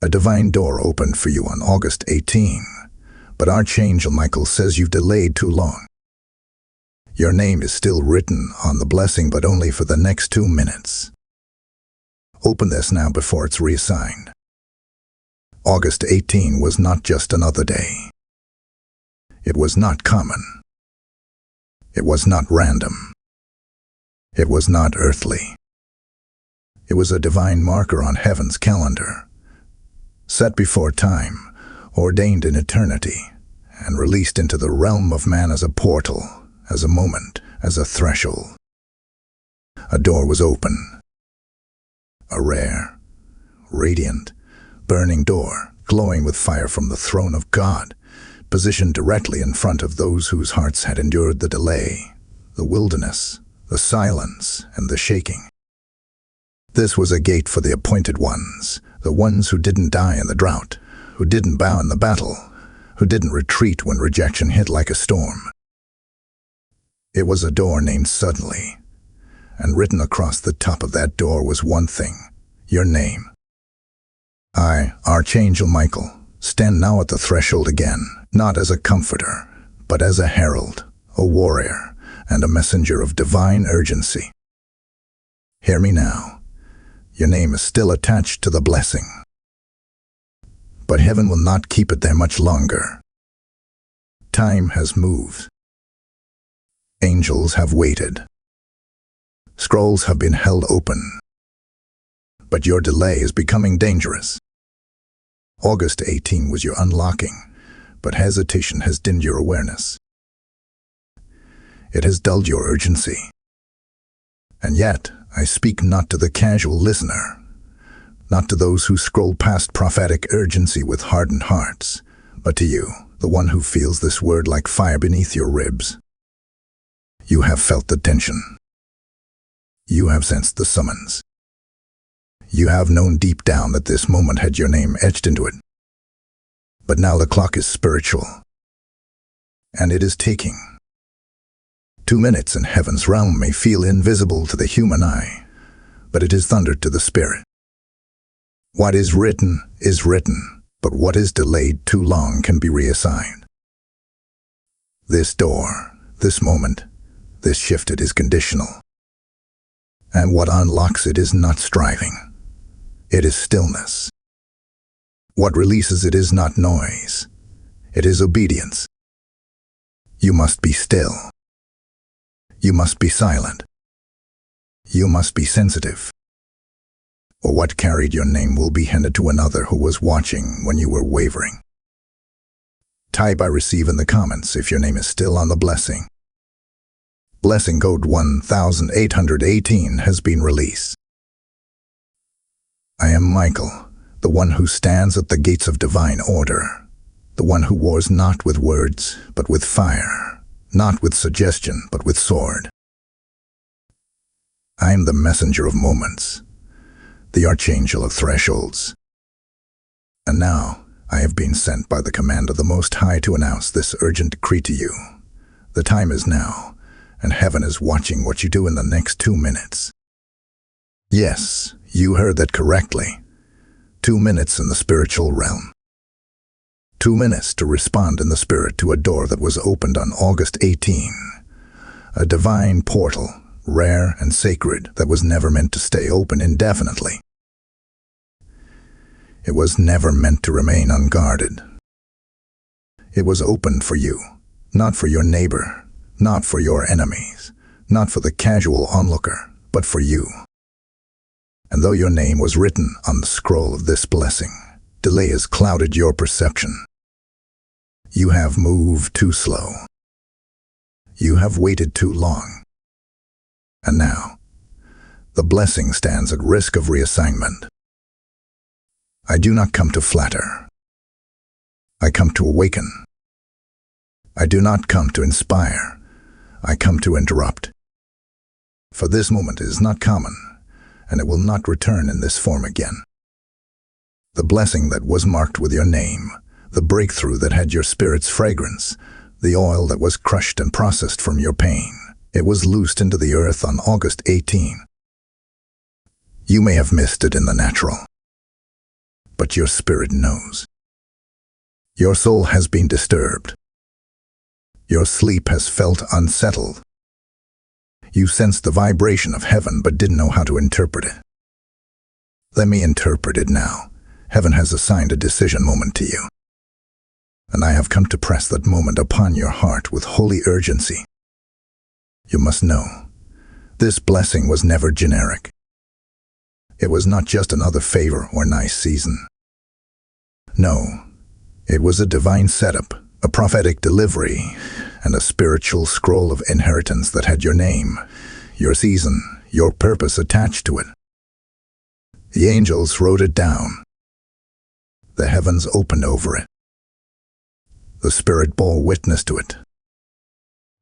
A divine door opened for you on August 18, but Archangel Michael says you've delayed too long. Your name is still written on the blessing, but only for the next 2 minutes. Open this now before it's reassigned. August 18 was not just another day. It was not common. It was not random. It was not earthly. It was a divine marker on heaven's calendar, set before time, ordained in eternity, and released into the realm of man as a portal, as a moment, as a threshold. A door was open. A rare, radiant, burning door, glowing with fire from the throne of God, positioned directly in front of those whose hearts had endured the delay, the wilderness, the silence, and the shaking. This was a gate for the appointed ones, the ones who didn't die in the drought, who didn't bow in the battle, who didn't retreat when rejection hit like a storm. It was a door named suddenly, and written across the top of that door was one thing: your name. I, Archangel Michael, stand now at the threshold again, not as a comforter, but as a herald, a warrior, and a messenger of divine urgency. Hear me now. Your name is still attached to the blessing, but heaven will not keep it there much longer. Time has moved. Angels have waited. Scrolls have been held open. But your delay is becoming dangerous. August 18 was your unlocking, but hesitation has dimmed your awareness. It has dulled your urgency. And yet, I speak not to the casual listener, not to those who scroll past prophetic urgency with hardened hearts, but to you, the one who feels this word like fire beneath your ribs. You have felt the tension. You have sensed the summons. You have known deep down that this moment had your name etched into it. But now the clock is spiritual, and it is ticking. 2 minutes in heaven's realm may feel invisible to the human eye, but it is thunder to the spirit. What is written, but what is delayed too long can be reassigned. This door, this moment, this shift, it is conditional. And what unlocks it is not striving. It is stillness. What releases it is not noise. It is obedience. You must be still. You must be silent. You must be sensitive. Or what carried your name will be handed to another who was watching when you were wavering. Type I receive in the comments if your name is still on the blessing. Blessing code 1818 has been released. I am Michael, the one who stands at the gates of divine order, the one who wars not with words, but with fire, not with suggestion, but with sword. I am the messenger of moments, the archangel of thresholds. And now I have been sent by the command of the Most High to announce this urgent decree to you. The time is now, and heaven is watching what you do in the next 2 minutes. Yes, you heard that correctly. 2 minutes in the spiritual realm. 2 minutes to respond in the spirit to a door that was opened on August 18. A divine portal, rare and sacred, that was never meant to stay open indefinitely. It was never meant to remain unguarded. It was opened for you, not for your neighbor, not for your enemies, not for the casual onlooker, but for you. And though your name was written on the scroll of this blessing, delay has clouded your perception. You have moved too slow. You have waited too long. And now, the blessing stands at risk of reassignment. I do not come to flatter. I come to awaken. I do not come to inspire. I come to interrupt. For this moment is not common, and it will not return in this form again. The blessing that was marked with your name, the breakthrough that had your spirit's fragrance, the oil that was crushed and processed from your pain, it was loosed into the earth on August 18. You may have missed it in the natural, but your spirit knows. Your soul has been disturbed. Your sleep has felt unsettled. You sensed the vibration of heaven but didn't know how to interpret it. Let me interpret it now. Heaven has assigned a decision moment to you. And I have come to press that moment upon your heart with holy urgency. You must know, this blessing was never generic. It was not just another favor or nice season. No, it was a divine setup, a prophetic delivery, and a spiritual scroll of inheritance that had your name, your season, your purpose attached to it. The angels wrote it down. The heavens opened over it. The Spirit bore witness to it.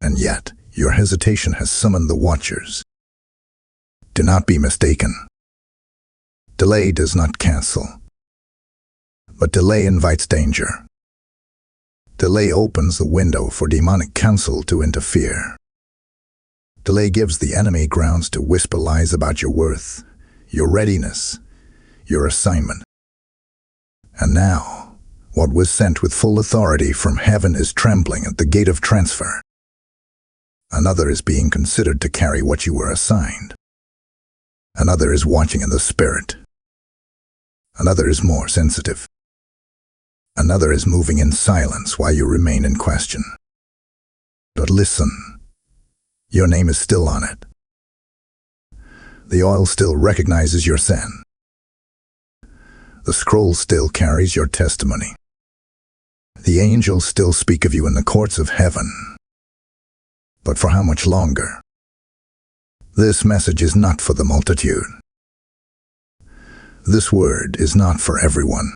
And yet, your hesitation has summoned the watchers. Do not be mistaken. Delay does not cancel. But delay invites danger. Delay opens the window for demonic counsel to interfere. Delay gives the enemy grounds to whisper lies about your worth, your readiness, your assignment. And now, what was sent with full authority from heaven is trembling at the gate of transfer. Another is being considered to carry what you were assigned. Another is watching in the spirit. Another is more sensitive. Another is moving in silence while you remain in question. But listen, your name is still on it. The oil still recognizes your sin. The scroll still carries your testimony. The angels still speak of you in the courts of heaven. But for how much longer? This message is not for the multitude. This word is not for everyone.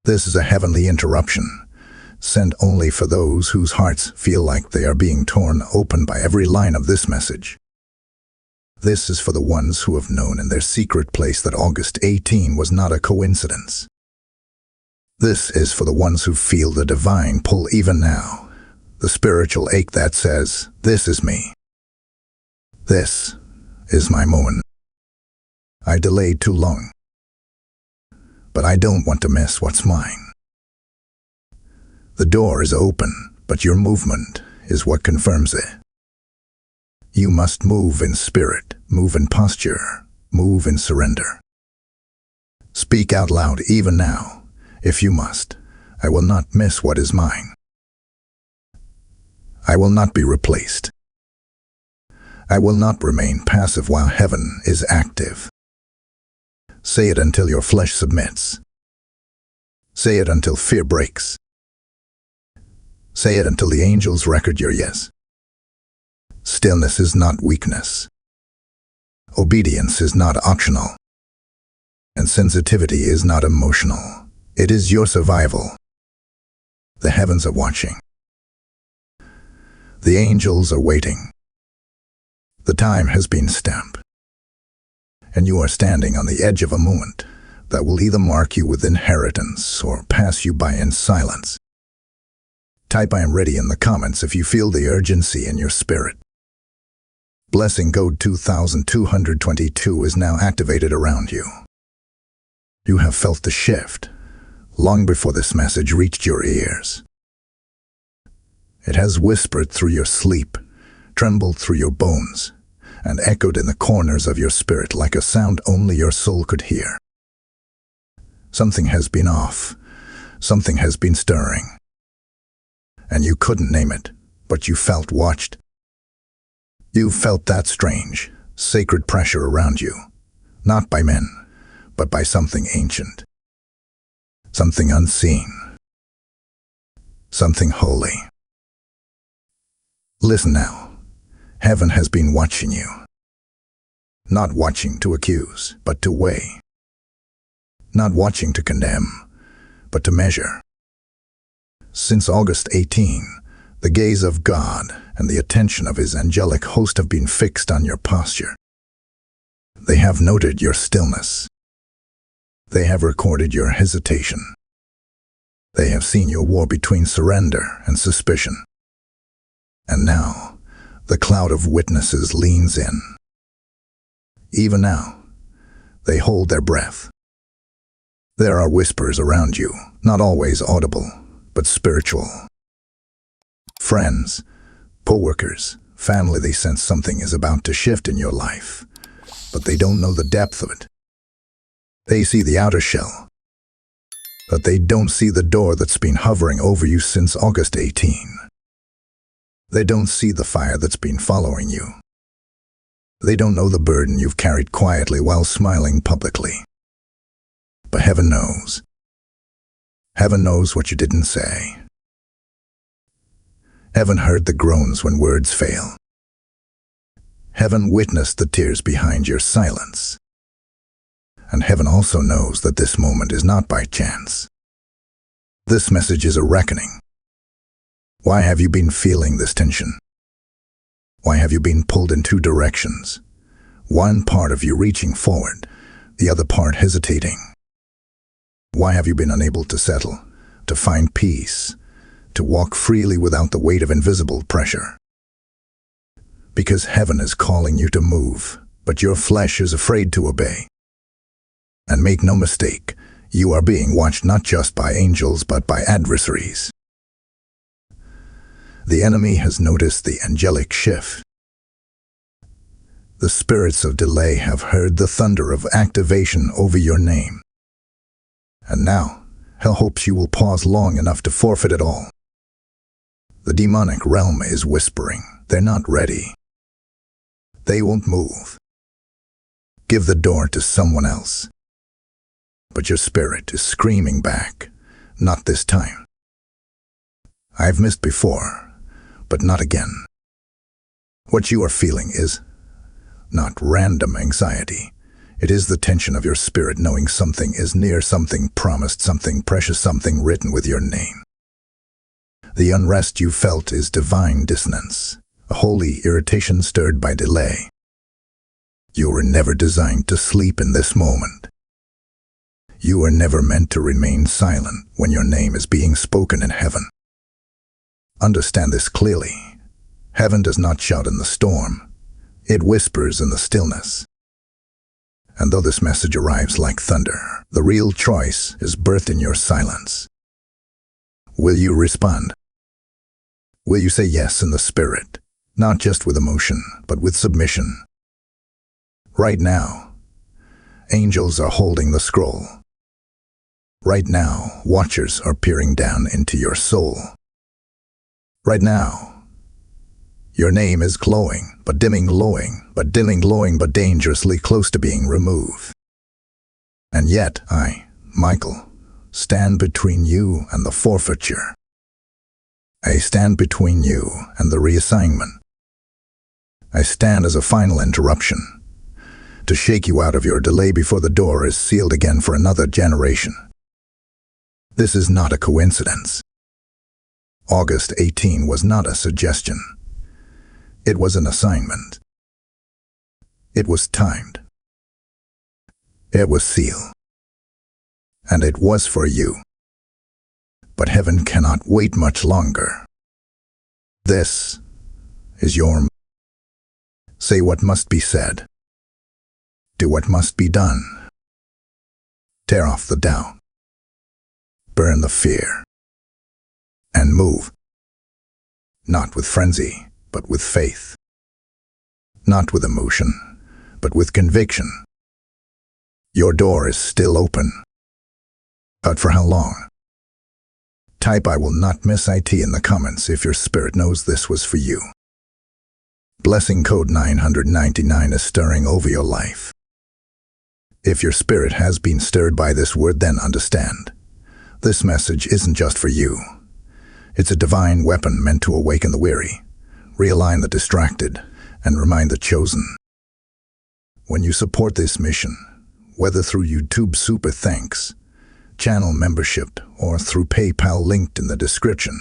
This is a heavenly interruption, sent only for those whose hearts feel like they are being torn open by every line of this message. This is for the ones who have known in their secret place that August 18 was not a coincidence. This is for the ones who feel the divine pull even now, the spiritual ache that says, "This is me. This is my moment. I delayed too long, but I don't want to miss what's mine." The door is open, but your movement is what confirms it. You must move in spirit, move in posture, move in surrender. Speak out loud even now, if you must. I will not miss what is mine. I will not be replaced. I will not remain passive while heaven is active. Say it until your flesh submits. Say it until fear breaks. Say it until the angels record your yes. Stillness is not weakness. Obedience is not optional. And sensitivity is not emotional. It is your survival. The heavens are watching. The angels are waiting. The time has been stamped. And you are standing on the edge of a moment that will either mark you with inheritance or pass you by in silence. Type "I am ready" in the comments if you feel the urgency in your spirit. Blessing code 2222 is now activated around you. You have felt the shift long before this message reached your ears. It has whispered through your sleep, trembled through your bones, and echoed in the corners of your spirit like a sound only your soul could hear. Something has been off. Something has been stirring. And you couldn't name it, but you felt watched. You felt that strange, sacred pressure around you, not by men, but by something ancient. Something unseen. Something holy. Listen now. Heaven has been watching you. Not watching to accuse, but to weigh. Not watching to condemn, but to measure. Since August 18, the gaze of God and the attention of His angelic host have been fixed on your posture. They have noted your stillness. They have recorded your hesitation. They have seen your war between surrender and suspicion. And now, the cloud of witnesses leans in. Even now, they hold their breath. There are whispers around you, not always audible, but spiritual. Friends, co-workers, family, they sense something is about to shift in your life, but they don't know the depth of it. They see the outer shell, but they don't see the door that's been hovering over you since August 18. They don't see the fire that's been following you. They don't know the burden you've carried quietly while smiling publicly. But heaven knows. Heaven knows what you didn't say. Heaven heard the groans when words fail. Heaven witnessed the tears behind your silence. And heaven also knows that this moment is not by chance. This message is a reckoning. Why have you been feeling this tension? Why have you been pulled in two directions? One part of you reaching forward, the other part hesitating. Why have you been unable to settle, to find peace, to walk freely without the weight of invisible pressure? Because heaven is calling you to move, but your flesh is afraid to obey. And make no mistake, you are being watched not just by angels but by adversaries. The enemy has noticed the angelic shift. The spirits of delay have heard the thunder of activation over your name. And now, hell hopes you will pause long enough to forfeit it all. The demonic realm is whispering, they're not ready. They won't move. Give the door to someone else. But your spirit is screaming back, not this time. I've missed before, but not again. What you are feeling is not random anxiety. It is the tension of your spirit knowing something is near, something promised, something precious, something written with your name. The unrest you felt is divine dissonance, a holy irritation stirred by delay. You were never designed to sleep in this moment. You were never meant to remain silent when your name is being spoken in heaven. Understand this clearly. Heaven does not shout in the storm. It whispers in the stillness. And though this message arrives like thunder, the real choice is birthed in your silence. Will you respond? Will you say yes in the spirit, not just with emotion, but with submission? Right now, angels are holding the scroll. Right now, watchers are peering down into your soul. Right now, your name is glowing, but dimming, glowing, but dimming, glowing, but dangerously close to being removed. And yet, I, Michael, stand between you and the forfeiture. I stand between you and the reassignment. I stand as a final interruption, to shake you out of your delay before the door is sealed again for another generation. This is not a coincidence. August 18 was not a suggestion. It was an assignment. It was timed. It was sealed. And it was for you. But heaven cannot wait much longer. This is your moment. Say what must be said. Do what must be done. Tear off the doubt. Burn the fear. And move. Not with frenzy, but with faith. Not with emotion, but with conviction. Your door is still open. But for how long? Type "I will not miss IT" in the comments if your spirit knows this was for you. Blessing code 999 is stirring over your life. If your spirit has been stirred by this word, then understand. This message isn't just for you. It's a divine weapon meant to awaken the weary, realign the distracted, and remind the chosen. When you support this mission, whether through YouTube Super Thanks, channel membership, or through PayPal linked in the description,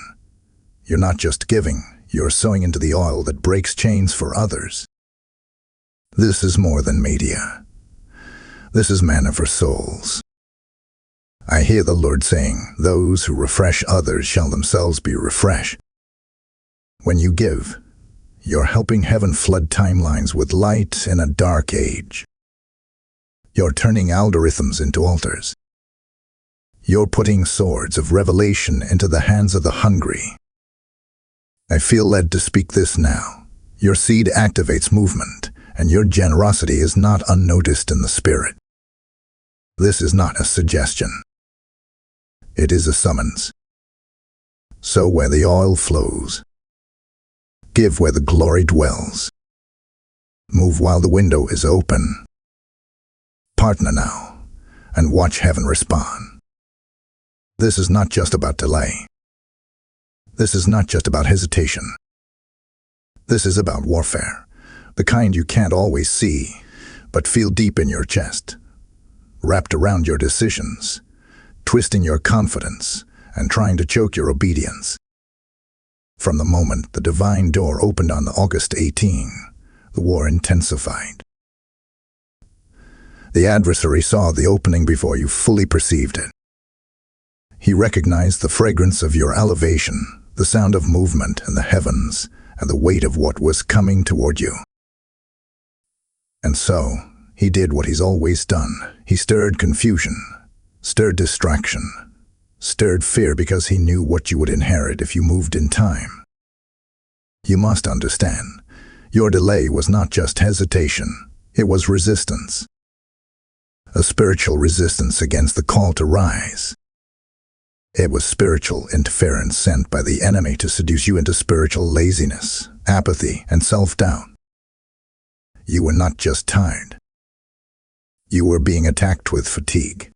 you're not just giving, you're sowing into the oil that breaks chains for others. This is more than media. This is manna for souls. I hear the Lord saying, "Those who refresh others shall themselves be refreshed." When you give, you're helping heaven flood timelines with light in a dark age. You're turning algorithms into altars. You're putting swords of revelation into the hands of the hungry. I feel led to speak this now. Your seed activates movement, and your generosity is not unnoticed in the spirit. This is not a suggestion. It is a summons. Sow where the oil flows. Give where the glory dwells. Move while the window is open. Partner now, and watch heaven respond. This is not just about delay. This is not just about hesitation. This is about warfare, the kind you can't always see, but feel deep in your chest, wrapped around your decisions, twisting your confidence, and trying to choke your obedience. From the moment the divine door opened on August 18, the war intensified. The adversary saw the opening before you fully perceived it. He recognized the fragrance of your elevation, the sound of movement in the heavens, and the weight of what was coming toward you. And so, he did what he's always done. He stirred confusion, stirred distraction, stirred fear because he knew what you would inherit if you moved in time. You must understand, your delay was not just hesitation, it was resistance. A spiritual resistance against the call to rise. It was spiritual interference sent by the enemy to seduce you into spiritual laziness, apathy, and self-doubt. You were not just tired. You were being attacked with fatigue.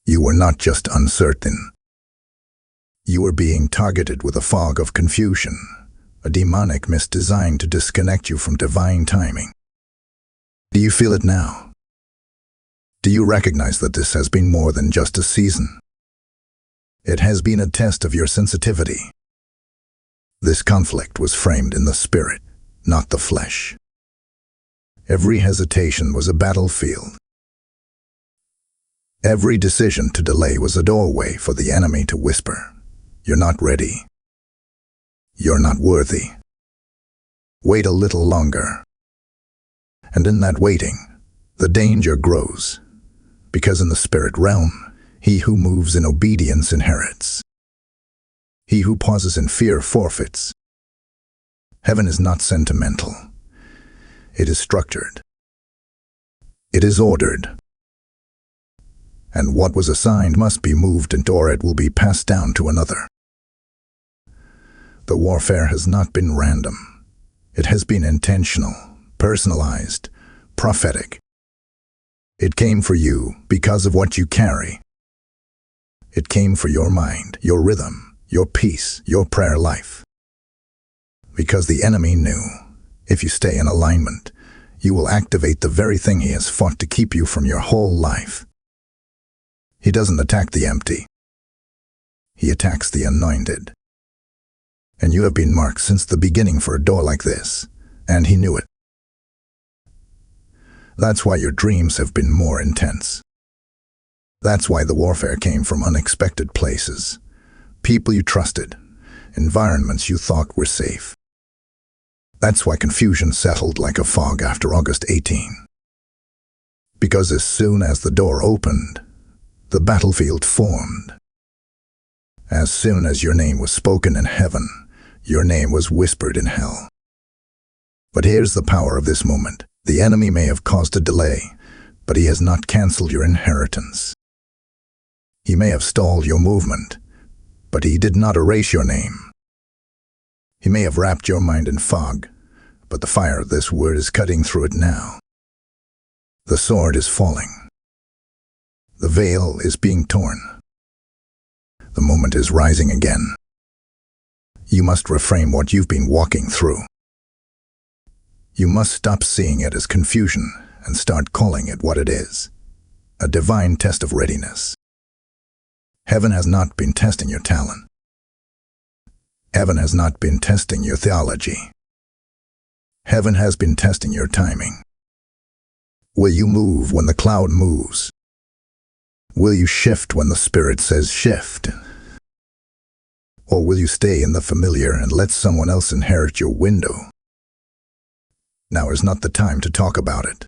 You were not just uncertain. You were being targeted with a fog of confusion, a demonic mist designed to disconnect you from divine timing. Do you feel it now? Do you recognize that this has been more than just a season? It has been a test of your sensitivity. This conflict was framed in the spirit, not the flesh. Every hesitation was a battlefield. Every decision to delay was a doorway for the enemy to whisper, "You're not ready. You're not worthy. Wait a little longer." And in that waiting, the danger grows, because in the spirit realm, he who moves in obedience inherits. He who pauses in fear forfeits. Heaven is not sentimental. It is structured. It is ordered. And what was assigned must be moved, and or it will be passed down to another. The warfare has not been random. It has been intentional, personalized, prophetic. It came for you because of what you carry. It came for your mind, your rhythm, your peace, your prayer life. Because the enemy knew, if you stay in alignment, you will activate the very thing he has fought to keep you from your whole life. He doesn't attack the empty. He attacks the anointed. And you have been marked since the beginning for a door like this, and he knew it. That's why your dreams have been more intense. That's why the warfare came from unexpected places, people you trusted, environments you thought were safe. That's why confusion settled like a fog after August 18. Because as soon as the door opened, the battlefield formed. As soon as your name was spoken in heaven, your name was whispered in hell. But here's the power of this moment. The enemy may have caused a delay, but he has not canceled your inheritance. He may have stalled your movement, but he did not erase your name. He may have wrapped your mind in fog, but the fire of this word is cutting through it now. The sword is falling. The veil is being torn. The moment is rising again. You must reframe what you've been walking through. You must stop seeing it as confusion and start calling it what it is, a divine test of readiness. Heaven has not been testing your talent. Heaven has not been testing your theology. Heaven has been testing your timing. Will you move when the cloud moves? Will you shift when the Spirit says shift? Or will you stay in the familiar and let someone else inherit your window? Now is not the time to talk about it.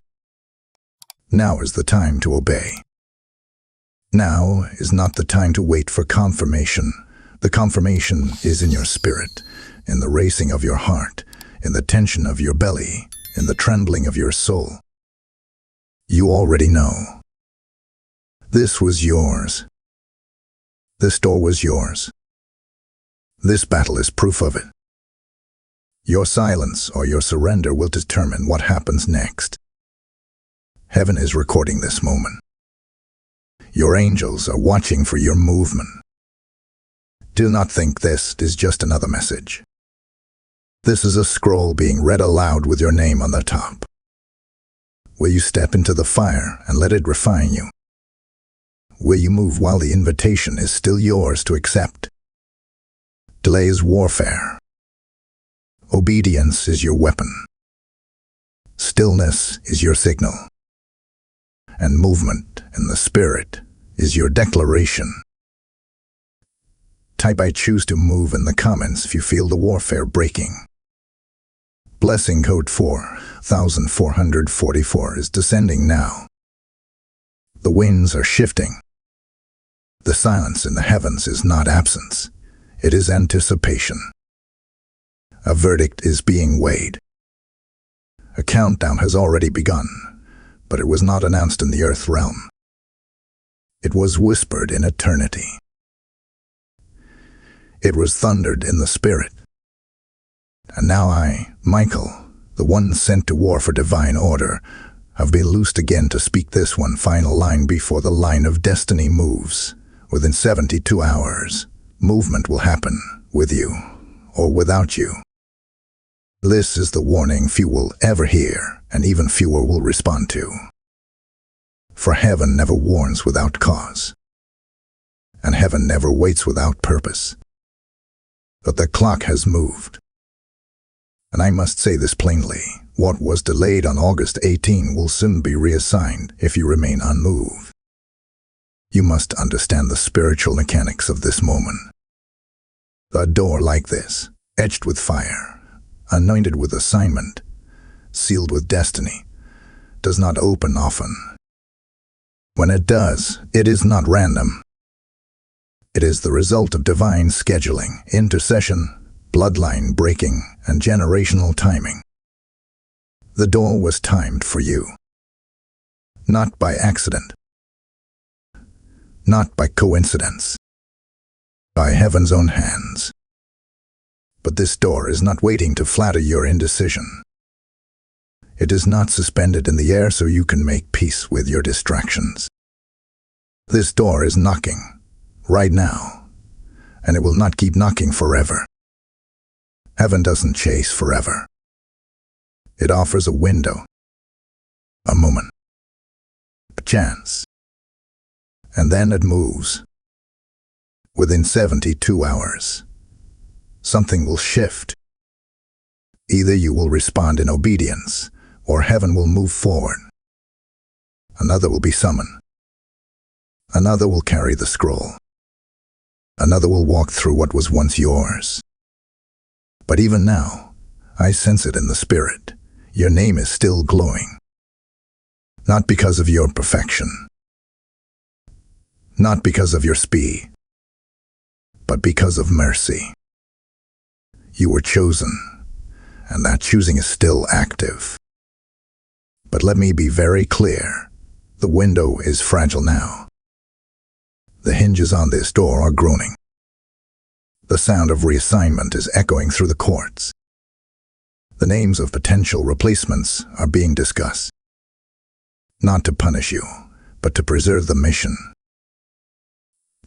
Now is the time to obey. Now is not the time to wait for confirmation. The confirmation is in your spirit, in the racing of your heart, in the tension of your belly, in the trembling of your soul. You already know. This was yours. This door was yours. This battle is proof of it. Your silence or your surrender will determine what happens next. Heaven is recording this moment. Your angels are watching for your movement. Do not think this is just another message. This is a scroll being read aloud with your name on the top. Will you step into the fire and let it refine you? Will you move while the invitation is still yours to accept? Delay is warfare. Obedience is your weapon. Stillness is your signal. And movement in the spirit is your declaration. Type "I choose to move" in the comments if you feel the warfare breaking. Blessing code 4444 is descending now. The winds are shifting. The silence in the heavens is not absence. It is anticipation. A verdict is being weighed. A countdown has already begun, but it was not announced in the earth realm. It was whispered in eternity. It was thundered in the spirit. And now I, Michael, the one sent to war for divine order, have been loosed again to speak this one final line before the line of destiny moves. Within 72 hours, movement will happen, with you or without you. This is the warning few will ever hear, and even fewer will respond to. For heaven never warns without cause, and heaven never waits without purpose. But the clock has moved. And I must say this plainly, what was delayed on August 18 will soon be reassigned if you remain unmoved. You must understand the spiritual mechanics of this moment. A door like this, etched with fire, anointed with assignment, sealed with destiny, does not open often. When it does, it is not random. It is the result of divine scheduling, intercession, bloodline breaking, and generational timing. The door was timed for you. Not by accident. Not by coincidence. By heaven's own hands. But this door is not waiting to flatter your indecision. It is not suspended in the air so you can make peace with your distractions. This door is knocking, right now, and it will not keep knocking forever. Heaven doesn't chase forever. It offers a window, a moment, a chance, and then it moves. Within 72 hours, something will shift. Either you will respond in obedience, or heaven will move forward. Another will be summoned. Another will carry the scroll. Another will walk through what was once yours. But even now, I sense it in the spirit. Your name is still glowing. Not because of your perfection. Not because of your speed. But because of mercy. You were chosen, and that choosing is still active. But let me be very clear. The window is fragile now. The hinges on this door are groaning. The sound of reassignment is echoing through the courts. The names of potential replacements are being discussed. Not to punish you, but to preserve the mission.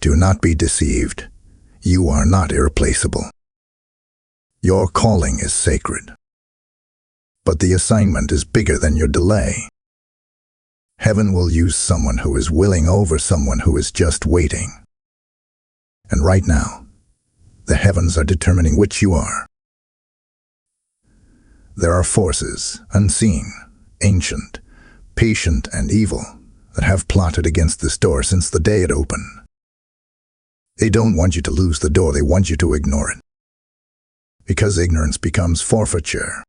Do not be deceived. You are not irreplaceable. Your calling is sacred. But the assignment is bigger than your delay. Heaven will use someone who is willing over someone who is just waiting. And right now, the heavens are determining which you are. There are forces, unseen, ancient, patient, and evil, that have plotted against this door since the day it opened. They don't want you to lose the door, they want you to ignore it. Because ignorance becomes forfeiture.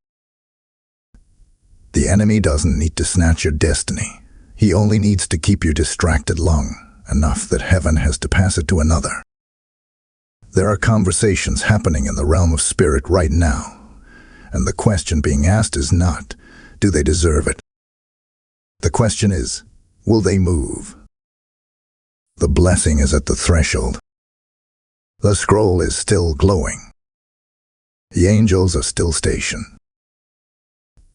The enemy doesn't need to snatch your destiny. He only needs to keep you distracted long enough that heaven has to pass it to another. There are conversations happening in the realm of spirit right now, and the question being asked is not, do they deserve it? The question is, will they move? The blessing is at the threshold. The scroll is still glowing. The angels are still stationed.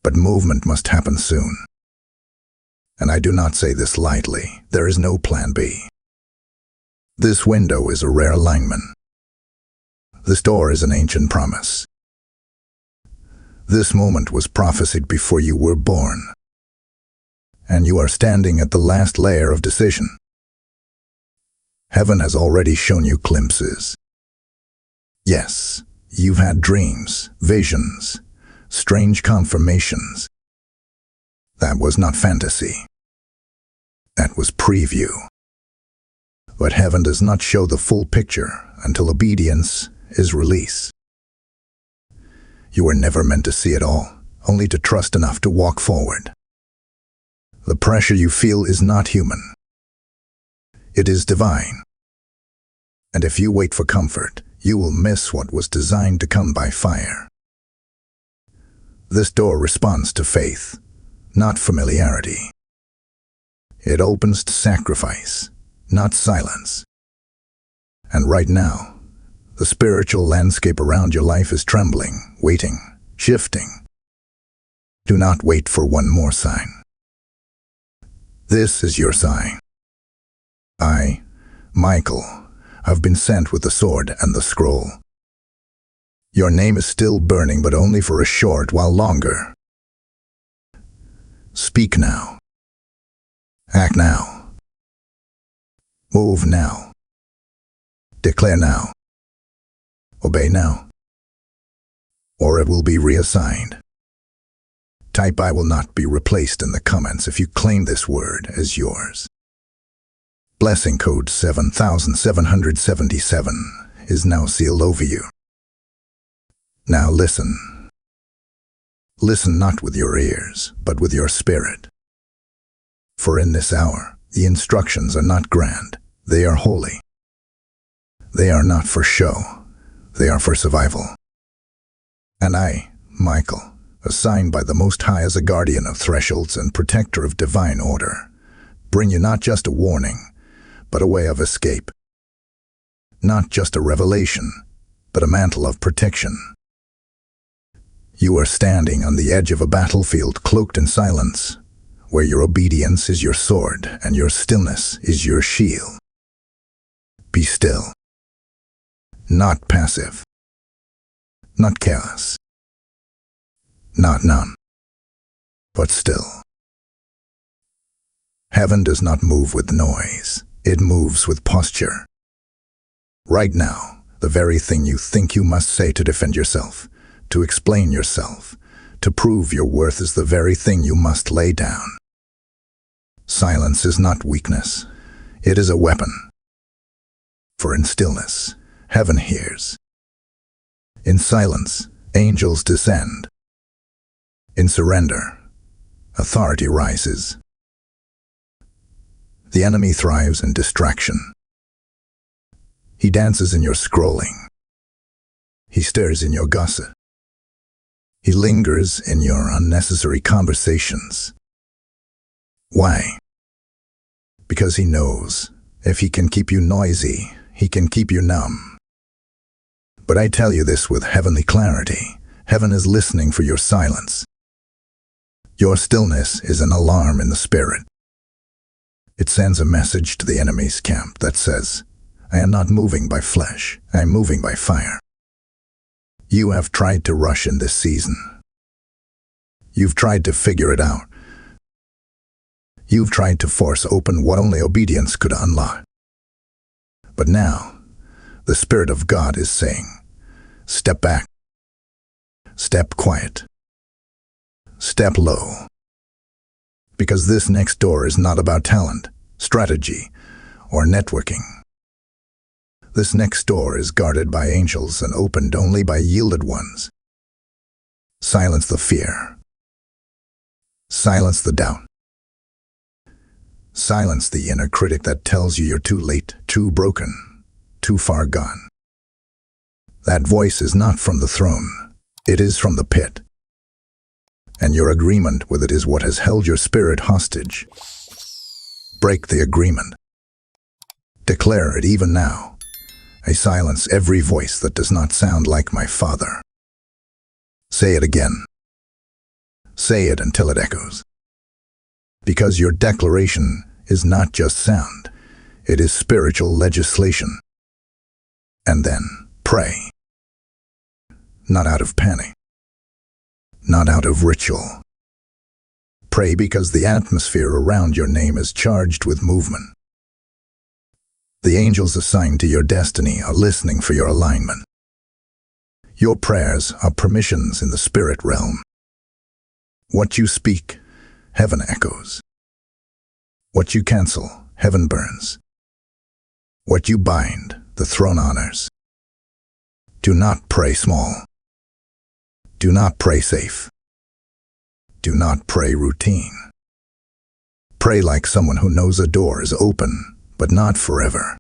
But movement must happen soon. And I do not say this lightly. There is no plan B. This window is a rare alignment. This door is an ancient promise. This moment was prophesied before you were born. And you are standing at the last layer of decision. Heaven has already shown you glimpses. Yes, you've had dreams, visions, strange confirmations. That was not fantasy. That was preview. But heaven does not show the full picture until obedience is release. You were never meant to see it all, only to trust enough to walk forward. The pressure you feel is not human. It is divine. And if you wait for comfort, you will miss what was designed to come by fire. This door responds to faith, not familiarity. It opens to sacrifice, not silence. And right now, the spiritual landscape around your life is trembling, waiting, shifting. Do not wait for one more sign. This is your sign. I, Michael, have been sent with the sword and the scroll. Your name is still burning, but only for a short while longer. Speak now. Act now. Move now. Declare now. Obey now. Or it will be reassigned. Type "I will not be replaced" in the comments if you claim this word as yours. Blessing code 7777 is now sealed over you. Now listen. Listen not with your ears, but with your spirit. For in this hour, the instructions are not grand, they are holy. They are not for show, they are for survival. And I, Michael, assigned by the Most High as a guardian of thresholds and protector of divine order, bring you not just a warning, but a way of escape. Not just a revelation, but a mantle of protection. You are standing on the edge of a battlefield cloaked in silence, where your obedience is your sword and your stillness is your shield. Be still. Not passive. Not careless. Not numb. But still. Heaven does not move with noise. It moves with posture. Right now, the very thing you think you must say to defend yourself, to explain yourself, to prove your worth is the very thing you must lay down. Silence is not weakness. It is a weapon. For in stillness, heaven hears. In silence, angels descend. In surrender, authority rises. The enemy thrives in distraction. He dances in your scrolling. He stirs in your gossip. He lingers in your unnecessary conversations. Why? Because he knows if he can keep you noisy, he can keep you numb. But I tell you this with heavenly clarity. Heaven is listening for your silence. Your stillness is an alarm in the spirit. It sends a message to the enemy's camp that says, I am not moving by flesh, I am moving by fire. You have tried to rush in this season. You've tried to figure it out. You've tried to force open what only obedience could unlock. But now, the Spirit of God is saying, step back. Step quiet. Step low. Because this next door is not about talent, strategy, or networking. This next door is guarded by angels and opened only by yielded ones. Silence the fear. Silence the doubt. Silence the inner critic that tells you you're too late, too broken, too far gone. That voice is not from the throne. It is from the pit. And your agreement with it is what has held your spirit hostage. Break the agreement. Declare it even now. I silence every voice that does not sound like my Father. Say it again. Say it until it echoes. Because your declaration is not just sound, it is spiritual legislation. And then pray. Not out of panic. Not out of ritual. Pray because the atmosphere around your name is charged with movement. The angels assigned to your destiny are listening for your alignment. Your prayers are permissions in the spirit realm. What you speak, heaven echoes. What you cancel, heaven burns. What you bind, the throne honors. Do not pray small. Do not pray safe. Do not pray routine. Pray like someone who knows a door is open, but not forever.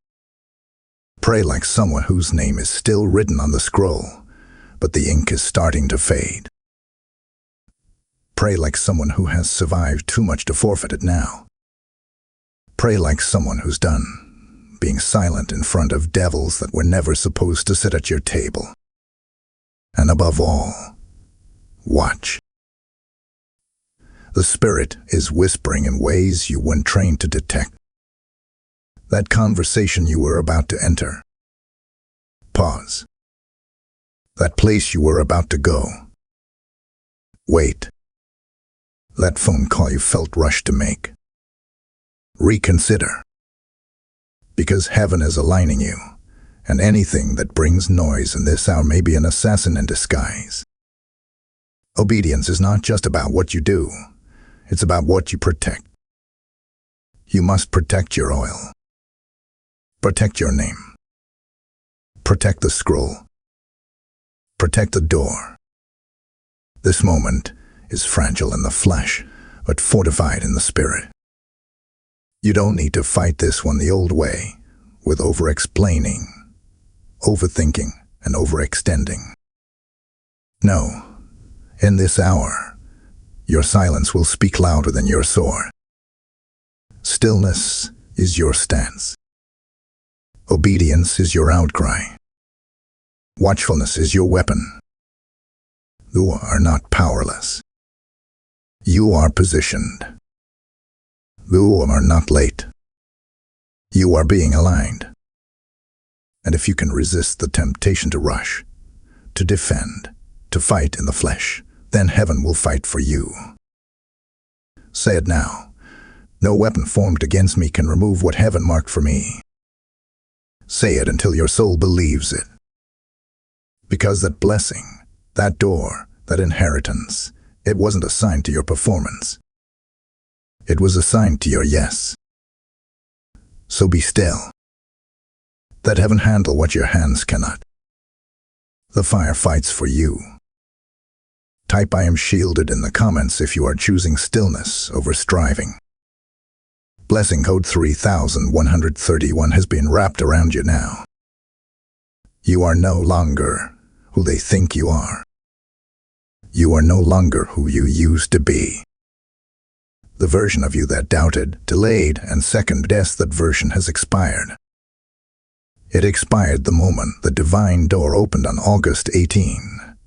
Pray like someone whose name is still written on the scroll, but the ink is starting to fade. Pray like someone who has survived too much to forfeit it now. Pray like someone who's done being silent in front of devils that were never supposed to sit at your table. And above all, watch. The Spirit is whispering in ways you weren't trained to detect. That conversation you were about to enter. Pause. That place you were about to go. Wait. That phone call you felt rushed to make. Reconsider. Because heaven is aligning you, and anything that brings noise in this hour may be an assassin in disguise. Obedience is not just about what you do, it's about what you protect. You must protect your oil. Protect your name. Protect the scroll. Protect the door. This moment is fragile in the flesh, but fortified in the spirit. You don't need to fight this one the old way, with over-explaining, overthinking, and overextending. No, in this hour, your silence will speak louder than your sword. Stillness is your stance. Obedience is your outcry. Watchfulness is your weapon. You are not powerless. You are positioned. You are not late. You are being aligned. And if you can resist the temptation to rush, to defend, to fight in the flesh, then heaven will fight for you. Say it now. No weapon formed against me can remove what heaven marked for me. Say it until your soul believes it. Because that blessing, that door, that inheritance, it wasn't assigned to your performance. It was assigned to your yes. So be still. Let heaven handle what your hands cannot. The fire fights for you. Type I am shielded in the comments if you are choosing stillness over striving. Blessing code 3131 has been wrapped around you now. You are no longer who they think you are. You are no longer who you used to be. The version of you that doubted, delayed, and second-guessed that version has expired. It expired the moment the divine door opened on August 18,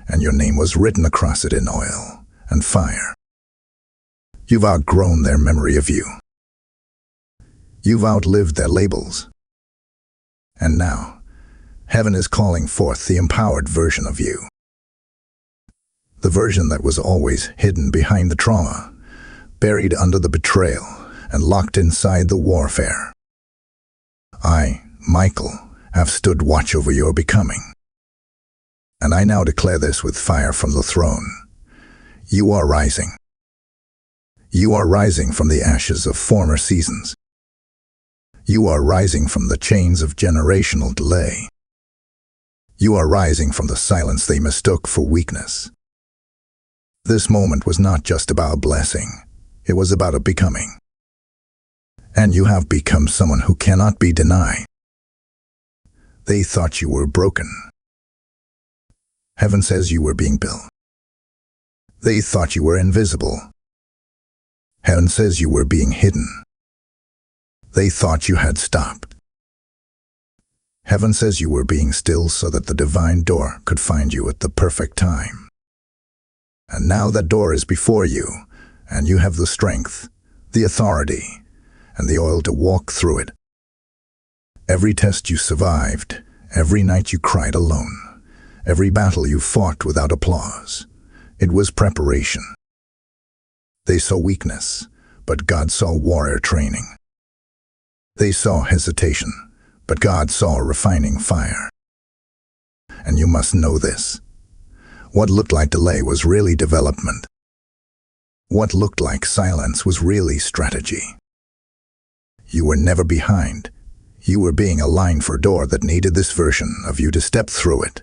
and your name was written across it in oil and fire. You've outgrown their memory of you. You've outlived their labels. And now, heaven is calling forth the empowered version of you. The version that was always hidden behind the trauma, buried under the betrayal, and locked inside the warfare. I, Michael, have stood watch over your becoming. And I now declare this with fire from the throne. You are rising. You are rising from the ashes of former seasons. You are rising from the chains of generational delay. You are rising from the silence they mistook for weakness. This moment was not just about a blessing. It was about a becoming. And you have become someone who cannot be denied. They thought you were broken. Heaven says you were being built. They thought you were invisible. Heaven says you were being hidden. They thought you had stopped. Heaven says you were being still so that the divine door could find you at the perfect time. And now that door is before you, and you have the strength, the authority, and the oil to walk through it. Every test you survived, every night you cried alone, every battle you fought without applause, it was preparation. They saw weakness, but God saw warrior training. They saw hesitation, but God saw refining fire. And you must know this. What looked like delay was really development. What looked like silence was really strategy. You were never behind. You were being aligned for a door that needed this version of you to step through it.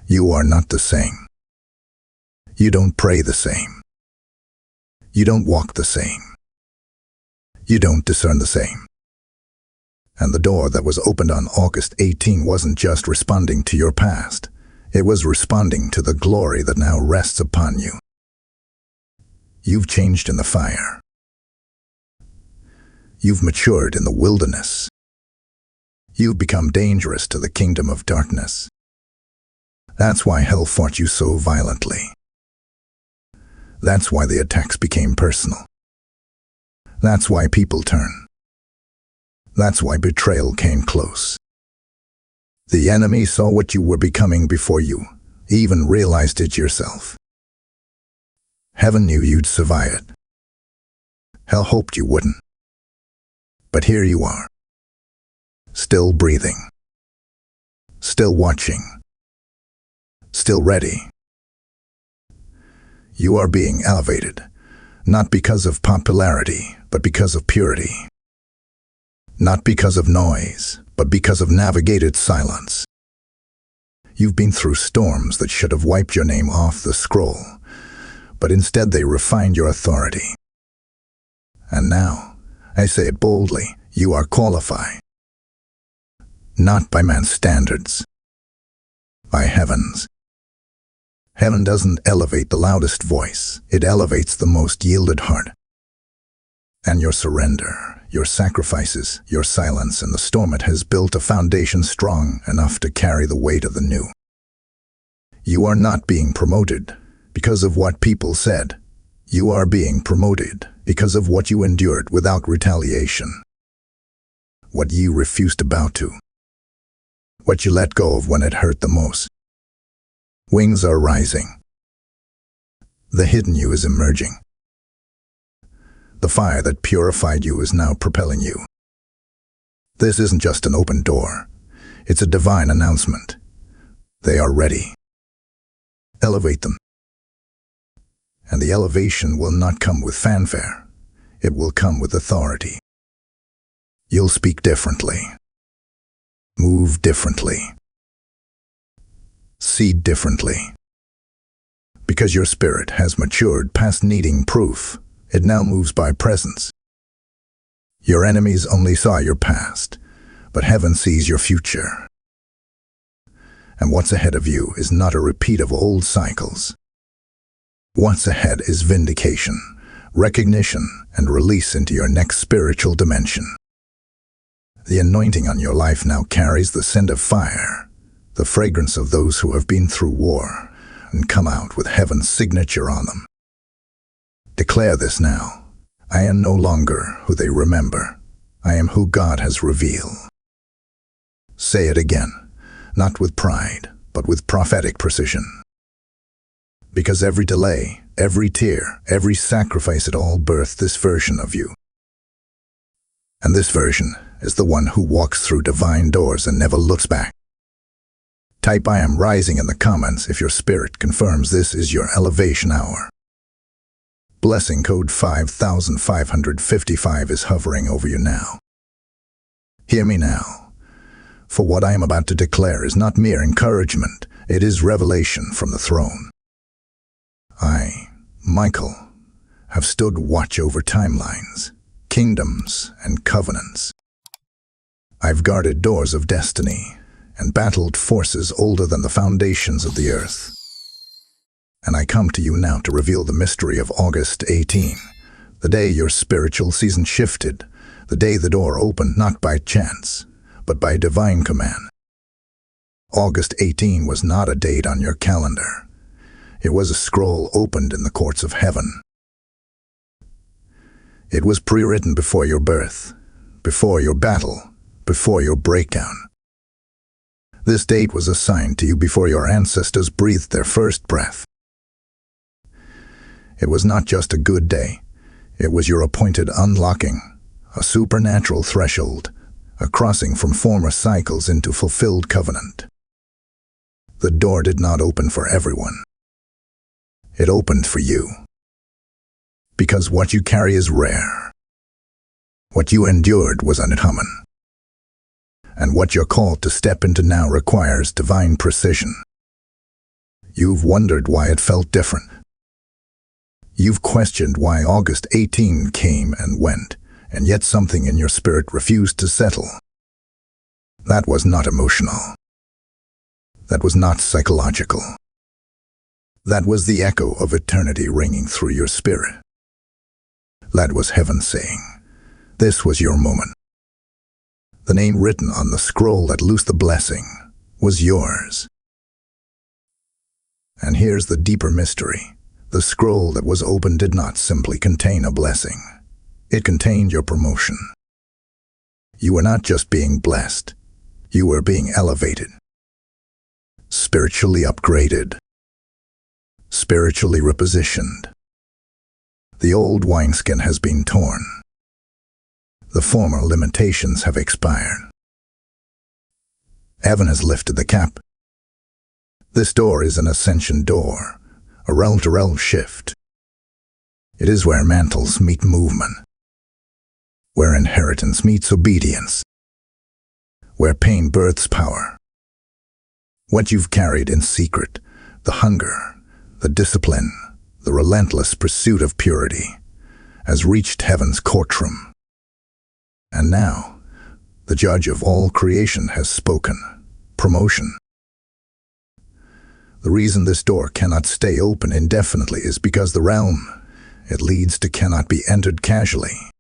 You are not the same. You don't pray the same. You don't walk the same. You don't discern the same. And the door that was opened on August 18 wasn't just responding to your past. It was responding to the glory that now rests upon you. You've changed in the fire. You've matured in the wilderness. You've become dangerous to the kingdom of darkness. That's why hell fought you so violently. That's why the attacks became personal. That's why people turn. That's why betrayal came close. The enemy saw what you were becoming before you even realized it yourself. Heaven knew you'd survive it. Hell hoped you wouldn't. But here you are. Still breathing. Still watching. Still ready. You are being elevated, not because of popularity, but because of purity. Not because of noise, but because of navigated silence. You've been through storms that should have wiped your name off the scroll, but instead they refined your authority. And now, I say it boldly, you are qualified. Not by man's standards, by heaven's. Heaven doesn't elevate the loudest voice, it elevates the most yielded heart. And your surrender, your sacrifices, your silence, and the storm it has built a foundation strong enough to carry the weight of the new. You are not being promoted because of what people said. You are being promoted because of what you endured without retaliation. What you refused to bow to. What you let go of when it hurt the most. Wings are rising. The hidden you is emerging. The fire that purified you is now propelling you. This isn't just an open door. It's a divine announcement. They are ready. Elevate them. And the elevation will not come with fanfare. It will come with authority. You'll speak differently. Move differently. See differently. Because your spirit has matured past needing proof, it now moves by presence. Your enemies only saw your past, but heaven sees your future. And what's ahead of you is not a repeat of old cycles. What's ahead is vindication, recognition, and release into your next spiritual dimension. The anointing on your life now carries the scent of fire, the fragrance of those who have been through war and come out with heaven's signature on them. Declare this now. I am no longer who they remember. I am who God has revealed. Say it again, not with pride, but with prophetic precision. Because every delay, every tear, every sacrifice, it all birthed this version of you. And this version is the one who walks through divine doors and never looks back. Type I am rising in the comments if your spirit confirms this is your elevation hour. Blessing code 5555 is hovering over you now. Hear me now, for what I am about to declare is not mere encouragement, it is revelation from the throne. I, Michael, have stood watch over timelines, kingdoms, and covenants. I've guarded doors of destiny and battled forces older than the foundations of the earth. And I come to you now to reveal the mystery of August 18, the day your spiritual season shifted, the day the door opened not by chance, but by divine command. August 18 was not a date on your calendar. It was a scroll opened in the courts of heaven. It was pre-written before your birth, before your battle, before your breakdown. This date was assigned to you before your ancestors breathed their first breath. It was not just a good day. It was your appointed unlocking, a supernatural threshold, a crossing from former cycles into fulfilled covenant. The door did not open for everyone. It opened for you. Because what you carry is rare. What you endured was uncommon. And what you're called to step into now requires divine precision. You've wondered why it felt different. You've questioned why August 18 came and went, and yet something in your spirit refused to settle. That was not emotional. That was not psychological. That was the echo of eternity ringing through your spirit. That was heaven saying, this was your moment. The name written on the scroll that loosed the blessing was yours. And here's the deeper mystery. The scroll that was opened did not simply contain a blessing. It contained your promotion. You were not just being blessed. You were being elevated. Spiritually upgraded. Spiritually repositioned. The old wineskin has been torn. The former limitations have expired. Heaven has lifted the cap. This door is an ascension door, a realm-to-realm shift. It is where mantles meet movement, where inheritance meets obedience, where pain births power. What you've carried in secret, the hunger, the discipline, the relentless pursuit of purity, has reached heaven's courtroom. And now, the judge of all creation has spoken. Promotion. The reason this door cannot stay open indefinitely is because the realm it leads to cannot be entered casually.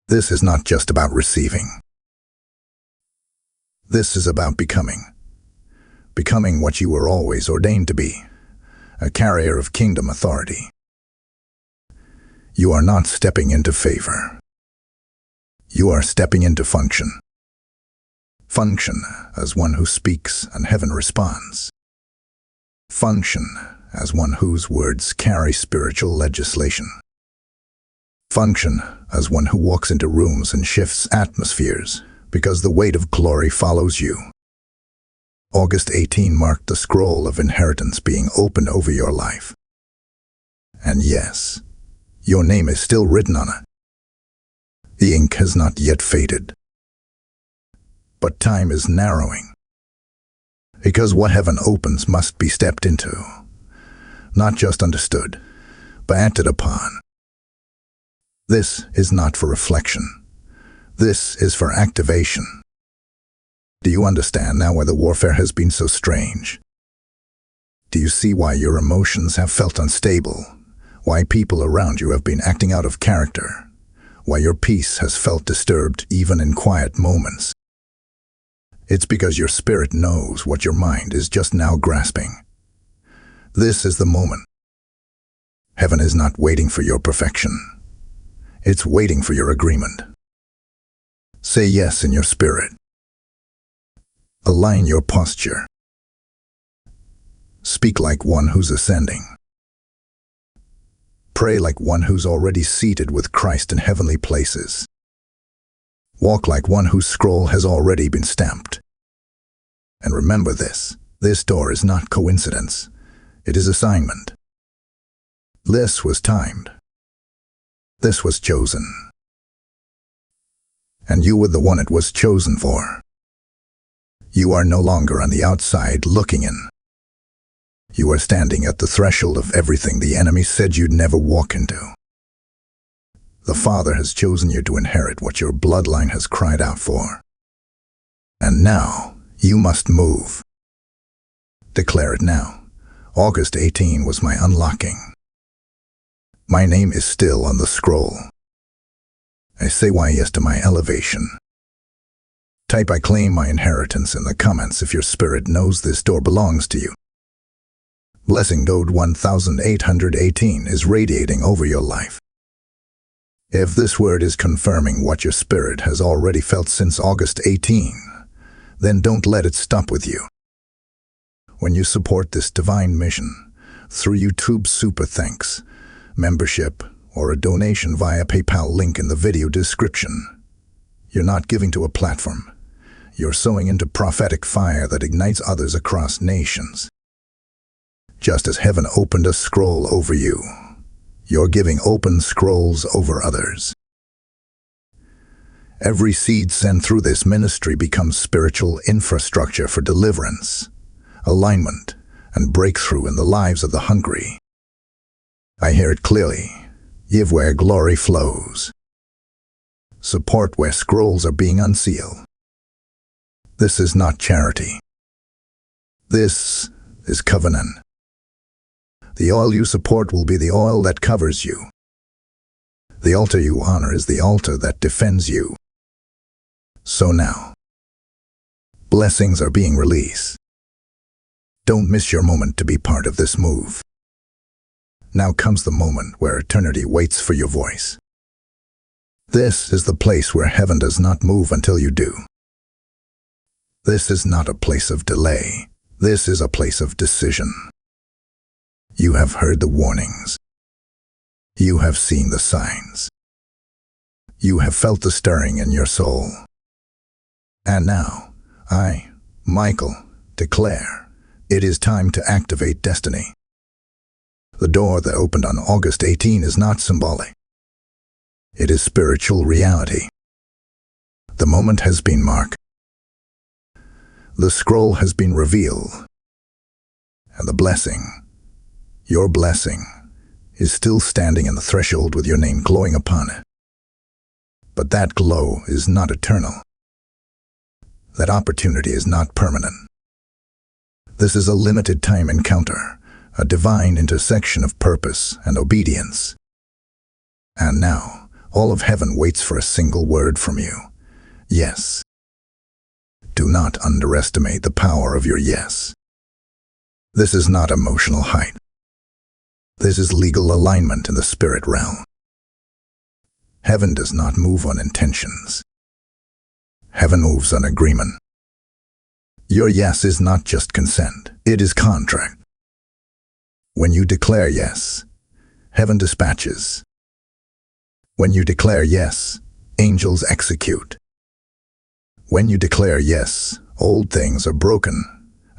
This is not just about receiving. This is about becoming. Becoming what you were always ordained to be, a carrier of kingdom authority. You are not stepping into favor. You are stepping into function. Function as one who speaks and heaven responds. Function as one whose words carry spiritual legislation. Function as one who walks into rooms and shifts atmospheres because the weight of glory follows you. August 18 marked the scroll of inheritance being opened over your life. And yes, your name is still written on it. The ink has not yet faded. But time is narrowing. Because what heaven opens must be stepped into, not just understood, but acted upon. This is not for reflection. This is for activation. Do you understand now why the warfare has been so strange? Do you see why your emotions have felt unstable? Why people around you have been acting out of character? Why your peace has felt disturbed even in quiet moments? It's because your spirit knows what your mind is just now grasping. This is the moment. Heaven is not waiting for your perfection. It's waiting for your agreement. Say yes in your spirit. Align your posture. Speak like one who's ascending. Pray like one who's already seated with Christ in heavenly places. Walk like one whose scroll has already been stamped. And remember this door is not coincidence. It is assignment. This was timed. This was chosen. And you were the one it was chosen for. You are no longer on the outside looking in. You are standing at the threshold of everything the enemy said you'd never walk into. The Father has chosen you to inherit what your bloodline has cried out for. And now, you must move. Declare it now. August 18 was my unlocking. My name is still on the scroll. I say why yes to my elevation. Type I claim my inheritance in the comments if your spirit knows this door belongs to you. Blessing code 1818 is radiating over your life. If this word is confirming what your spirit has already felt since August 18, then don't let it stop with you. When you support this divine mission through YouTube Super Thanks, membership, or a donation via PayPal link in the video description, you're not giving to a platform. You're sowing into prophetic fire that ignites others across nations. Just as heaven opened a scroll over you, you're giving open scrolls over others. Every seed sent through this ministry becomes spiritual infrastructure for deliverance, alignment, and breakthrough in the lives of the hungry. I hear it clearly. Give where glory flows. Support where scrolls are being unsealed. This is not charity. This is covenant. The oil you support will be the oil that covers you. The altar you honor is the altar that defends you. So now, blessings are being released. Don't miss your moment to be part of this move. Now comes the moment where eternity waits for your voice. This is the place where heaven does not move until you do. This is not a place of delay. This is a place of decision. You have heard the warnings. You have seen the signs. You have felt the stirring in your soul. And now, I, Michael, declare, it is time to activate destiny. The door that opened on August 18 is not symbolic. It is spiritual reality. The moment has been marked. The scroll has been revealed. And the blessing, your blessing, is still standing in the threshold with your name glowing upon it. But that glow is not eternal. That opportunity is not permanent. This is a limited time encounter, a divine intersection of purpose and obedience. And now, all of heaven waits for a single word from you. Yes. Do not underestimate the power of your yes. This is not emotional height. This is legal alignment in the spirit realm. Heaven does not move on intentions. Heaven moves on agreement. Your yes is not just consent, it is contract. When you declare yes, heaven dispatches. When you declare yes, angels execute. When you declare yes, old things are broken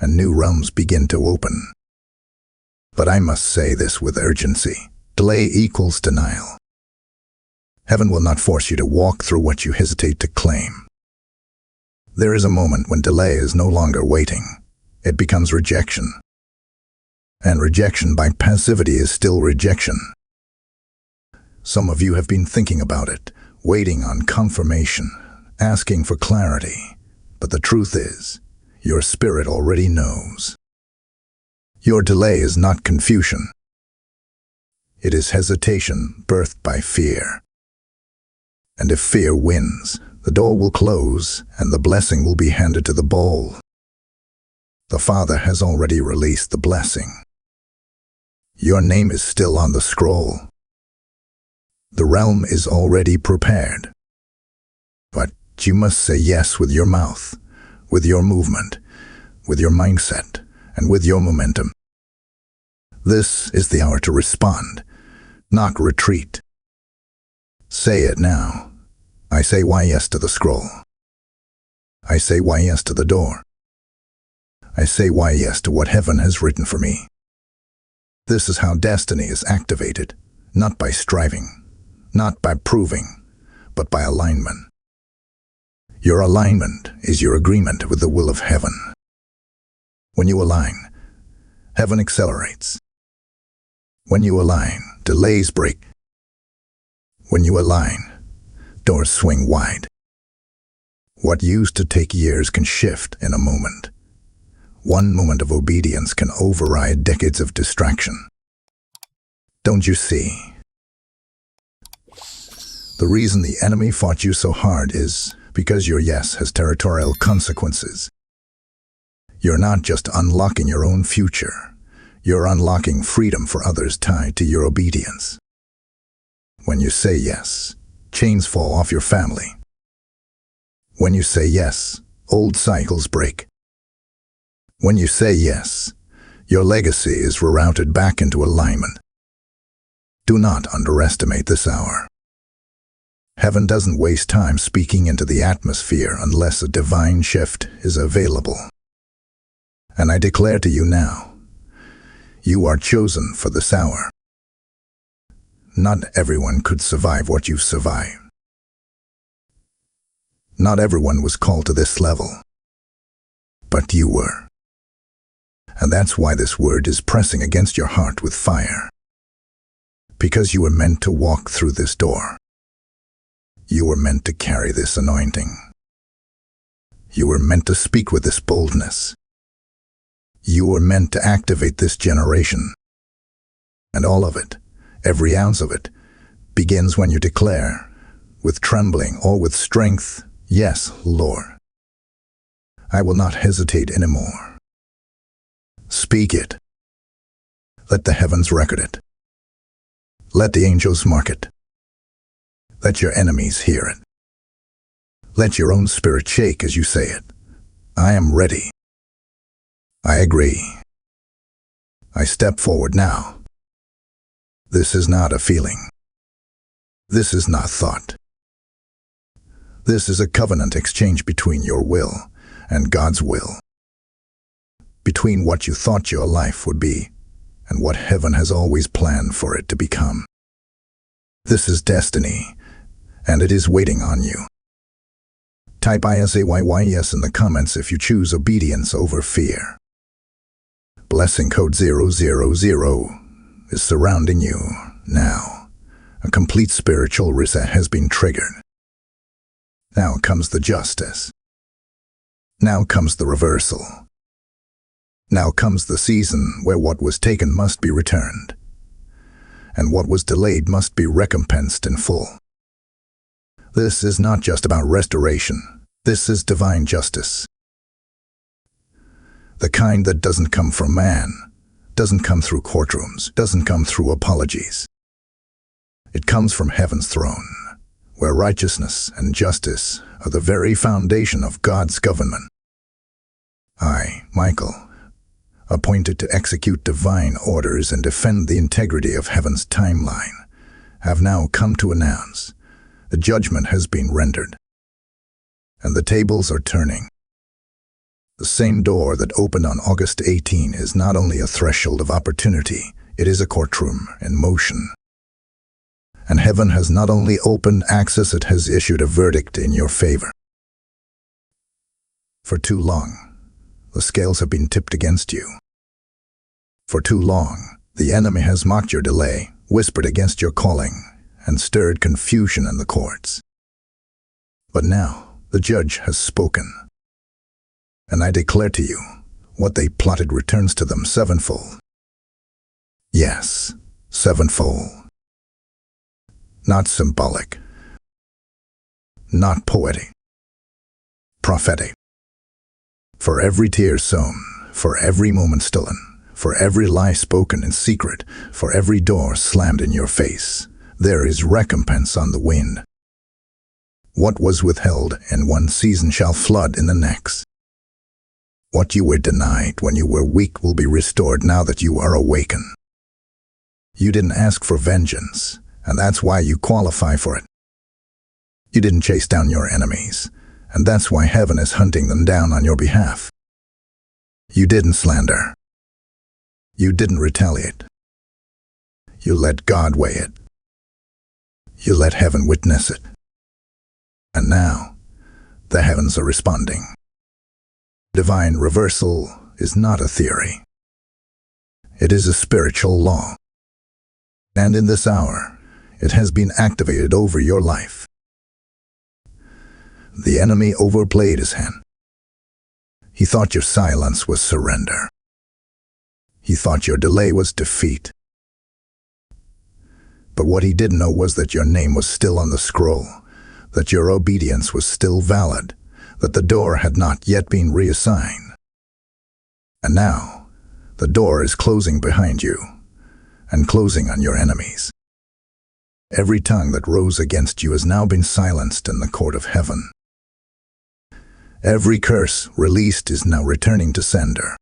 and new realms begin to open. But I must say this with urgency. Delay equals denial. Heaven will not force you to walk through what you hesitate to claim. There is a moment when delay is no longer waiting. It becomes rejection. And rejection by passivity is still rejection. Some of you have been thinking about it, waiting on confirmation, asking for clarity. But the truth is, your spirit already knows. Your delay is not confusion. It is hesitation birthed by fear. And if fear wins, the door will close and the blessing will be handed to the bowl. The Father has already released the blessing. Your name is still on the scroll. The realm is already prepared. But you must say yes with your mouth, with your movement, with your mindset, and with your momentum. This is the hour to respond, not retreat. Say it now. I say why yes to the scroll. I say why yes to the door. I say why yes to what heaven has written for me. This is how destiny is activated, not by striving, not by proving, but by alignment. Your alignment is your agreement with the will of heaven. When you align, heaven accelerates. When you align, delays break. When you align, doors swing wide. What used to take years can shift in a moment. One moment of obedience can override decades of distraction. Don't you see? The reason the enemy fought you so hard is because your yes has territorial consequences. You're not just unlocking your own future. You're unlocking freedom for others tied to your obedience. When you say yes, chains fall off your family. When you say yes, old cycles break. When you say yes, your legacy is rerouted back into alignment. Do not underestimate this hour. Heaven doesn't waste time speaking into the atmosphere unless a divine shift is available. And I declare to you now, you are chosen for this hour. Not everyone could survive what you've survived. Not everyone was called to this level. But you were. And that's why this word is pressing against your heart with fire. Because you were meant to walk through this door. You were meant to carry this anointing. You were meant to speak with this boldness. You were meant to activate this generation. And all of it, every ounce of it, begins when you declare, with trembling or with strength, yes, Lord. I will not hesitate anymore. Speak it. Let the heavens record it. Let the angels mark it. Let your enemies hear it. Let your own spirit shake as you say it. I am ready. I agree. I step forward now. This is not a feeling. This is not thought. This is a covenant exchange between your will and God's will. Between what you thought your life would be and what heaven has always planned for it to become. This is destiny, and it is waiting on you. Type ISAYYES in the comments if you choose obedience over fear. Blessing code 000 is surrounding you now. A complete spiritual reset has been triggered. Now comes the justice. Now comes the reversal. Now comes the season where what was taken must be returned, and what was delayed must be recompensed in full. This is not just about restoration. This is divine justice. The kind that doesn't come from man, doesn't come through courtrooms, doesn't come through apologies. It comes from heaven's throne, where righteousness and justice are the very foundation of God's government. I, Michael, appointed to execute divine orders and defend the integrity of heaven's timeline, have now come to announce the judgment has been rendered, and the tables are turning. The same door that opened on August 18 is not only a threshold of opportunity, it is a courtroom in motion. And heaven has not only opened access, it has issued a verdict in your favor. For too long, the scales have been tipped against you. For too long, the enemy has mocked your delay, whispered against your calling, and stirred confusion in the courts. But now, the judge has spoken. And I declare to you, what they plotted returns to them sevenfold. Yes, sevenfold. Not symbolic. Not poetic. Prophetic. For every tear sown, for every moment stolen, for every lie spoken in secret, for every door slammed in your face, there is recompense on the wind. What was withheld in one season shall flood in the next. What you were denied when you were weak will be restored now that you are awakened. You didn't ask for vengeance, and that's why you qualify for it. You didn't chase down your enemies, and that's why heaven is hunting them down on your behalf. You didn't slander. You didn't retaliate. You let God weigh it. You let heaven witness it. And now, the heavens are responding. Divine reversal is not a theory. It is a spiritual law. And in this hour, It has been activated over your life. The enemy overplayed his hand. He thought your silence was surrender. He thought your delay was defeat. But what he didn't know was that your name was still on the scroll, that your obedience was still valid, that the door had not yet been reassigned. And now, the door is closing behind you, and closing on your enemies. Every tongue that rose against you has now been silenced in the court of heaven. Every curse released is now returning to sender.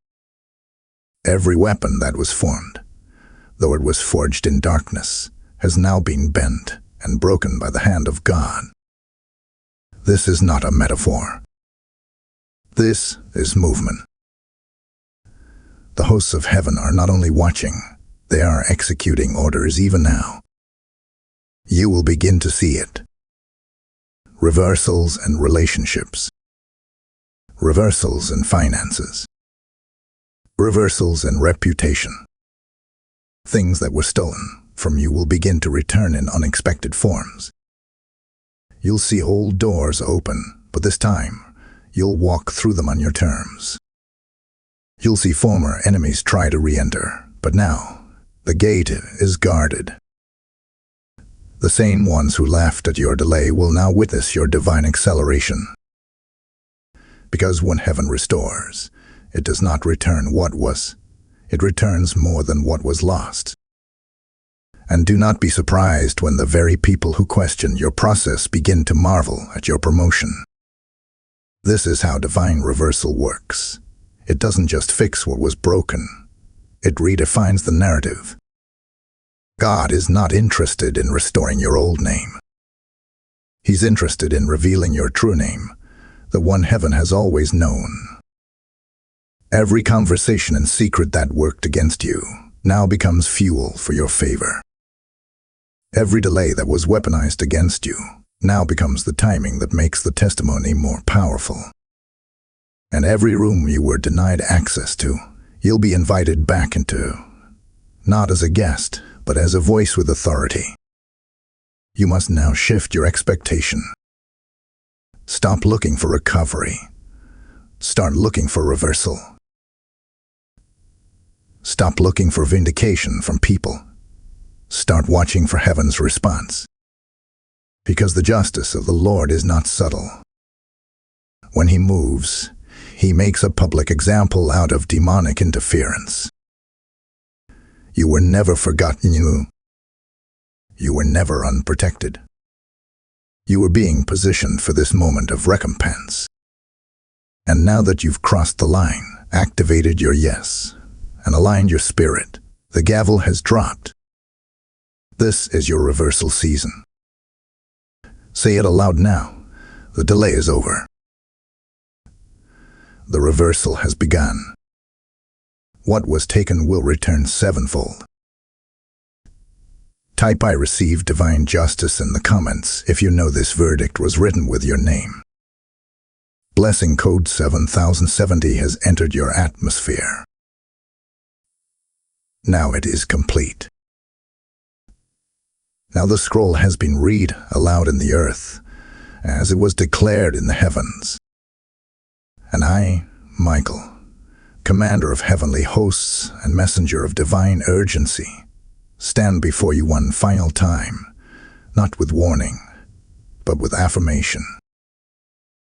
Every weapon that was formed, though it was forged in darkness, has now been bent and broken by the hand of God. This is not a metaphor. This is movement. The hosts of heaven are not only watching, they are executing orders even now. You will begin to see it. Reversals in relationships. Reversals in finances. Reversals in reputation. Things that were stolen from you will begin to return in unexpected forms. You'll see old doors open, but this time, you'll walk through them on your terms. You'll see former enemies try to re-enter, but now, the gate is guarded. The same ones who laughed at your delay will now witness your divine acceleration. Because when heaven restores, it does not return what was, it returns more than what was lost. And do not be surprised when the very people who question your process begin to marvel at your promotion. This is how divine reversal works. It doesn't just fix what was broken, it redefines the narrative. God is not interested in restoring your old name. He's interested in revealing your true name, the one heaven has always known. Every conversation in secret that worked against you now becomes fuel for your favor. Every delay that was weaponized against you now becomes the timing that makes the testimony more powerful. And every room you were denied access to, you'll be invited back into, not as a guest, but as a voice with authority. You must now shift your expectation. Stop looking for recovery. Start looking for reversal. Stop looking for vindication from people. Start watching for heaven's response. Because the justice of the Lord is not subtle. When he moves, he makes a public example out of demonic interference. You were never forgotten. You were never unprotected. You were being positioned for this moment of recompense. And now that you've crossed the line, activated your yes, and aligned your spirit, the gavel has dropped. This is your reversal season. Say it aloud now. The delay is over. The reversal has begun. What was taken will return sevenfold. Type "I receive divine justice" in the comments if you know this verdict was written with your name. Blessing code 7070 has entered your atmosphere. Now it is complete. Now the scroll has been read aloud in the earth, as it was declared in the heavens. And I, Michael, commander of heavenly hosts and messenger of divine urgency, stand before you one final time, not with warning, but with affirmation.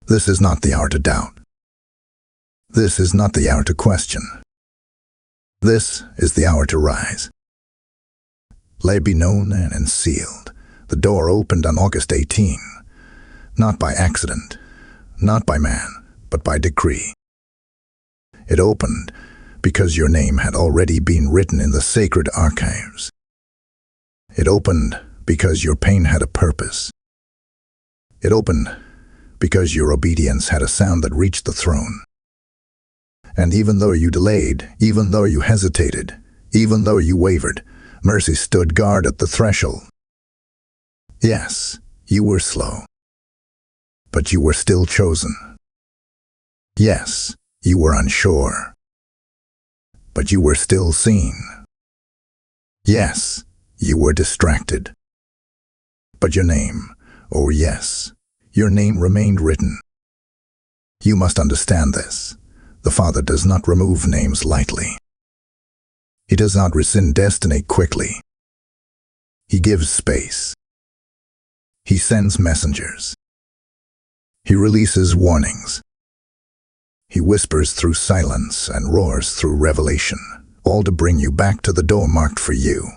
This is not the hour to doubt. This is not the hour to question. This is the hour to rise. Let it be known and sealed. The door opened on August 18, not by accident, not by man, but by decree. It opened because your name had already been written in the sacred archives. It opened because your pain had a purpose. It opened because your obedience had a sound that reached the throne. And even though you delayed, even though you hesitated, even though you wavered, mercy stood guard at the threshold. Yes, you were slow, but you were still chosen. Yes, you were unsure, but you were still seen. Yes, you were distracted, But your name, oh yes, your name remained written. You must understand this. The Father does not remove names lightly. He does not rescind destiny quickly. He gives space. He sends messengers. He releases warnings. He whispers through silence and roars through revelation, all to bring you back to the door marked for you.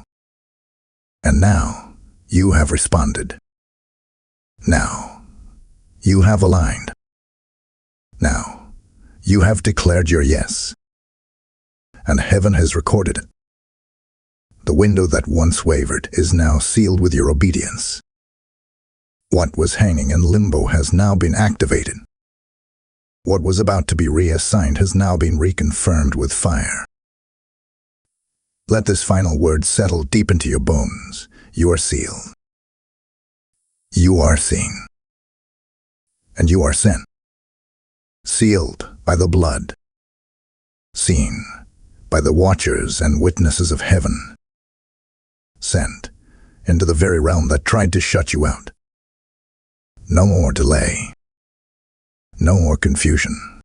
And now, you have responded. Now, you have aligned. Now, you have declared your yes. And heaven has recorded it. The window that once wavered is now sealed with your obedience. What was hanging in limbo has now been activated. What was about to be reassigned has now been reconfirmed with fire. Let this final word settle deep into your bones. You are sealed. You are seen. And you are sent. Sealed by the blood. Seen by the watchers and witnesses of heaven. Sent into the very realm that tried to shut you out. No more delay. No more confusion.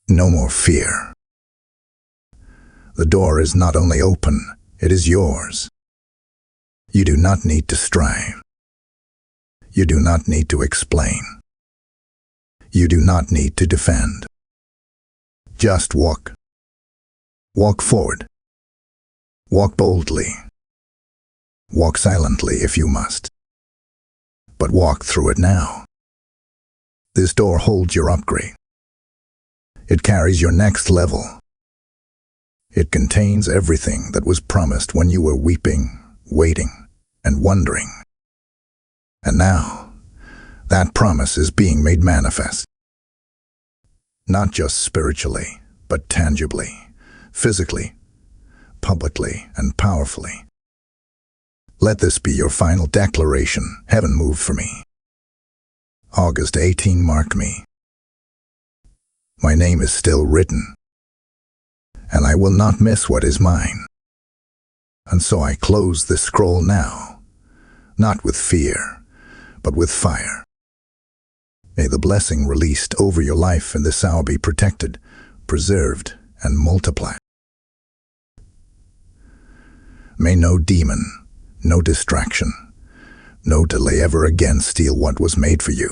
No more fear. The door is not only open, it is yours. You do not need to strive. You do not need to explain. You do not need to defend. Just walk. Walk forward. Walk boldly. Walk silently if you must. But walk through it now. This door holds your upgrade. It carries your next level. It contains everything that was promised when you were weeping, waiting, and wondering. And now, that promise is being made manifest. Not just spiritually, but tangibly, physically, publicly, and powerfully. Let this be your final declaration. Heaven moved for me. August 18 marked me. My name is still written, and I will not miss what is mine. And so I close this scroll now, not with fear, but with fire. May the blessing released over your life in this hour be protected, preserved, and multiplied. May no demon, no distraction, no delay ever again steal what was made for you.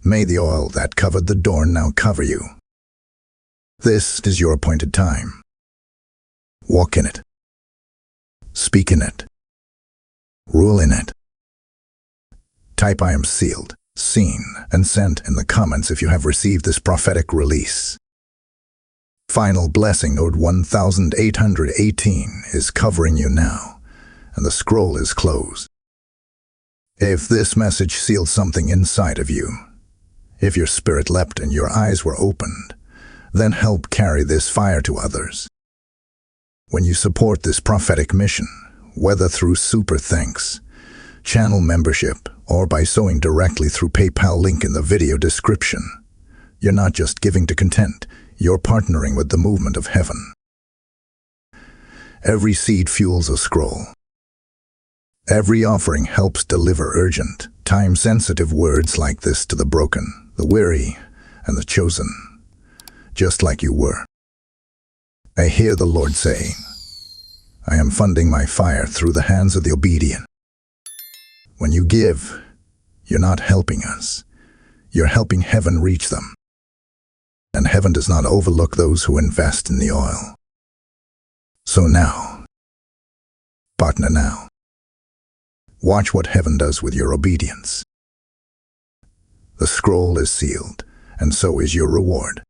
May the oil that covered the door now cover you. This is your appointed time. Walk in it. Speak in it. Rule in it. Type I am sealed, seen, and sent in the comments if you have received this prophetic release. Final blessing node 1818 is covering you now, and the scroll is closed. If this message sealed something inside of you, if your spirit leapt and your eyes were opened, then help carry this fire to others. When you support this prophetic mission, whether through super thanks, channel membership, or by sewing directly through PayPal link in the video description, you're not just giving to content, you're partnering with the movement of heaven. Every seed fuels a scroll. Every offering helps deliver urgent, time-sensitive words like this to the broken, the weary, and the chosen, just like you were. I hear the Lord saying, I am funding my fire through the hands of the obedient. When you give, you're not helping us. You're helping heaven reach them. And heaven does not overlook those who invest in the oil. So now, partner now. Watch what heaven does with your obedience. The scroll is sealed, and so is your reward.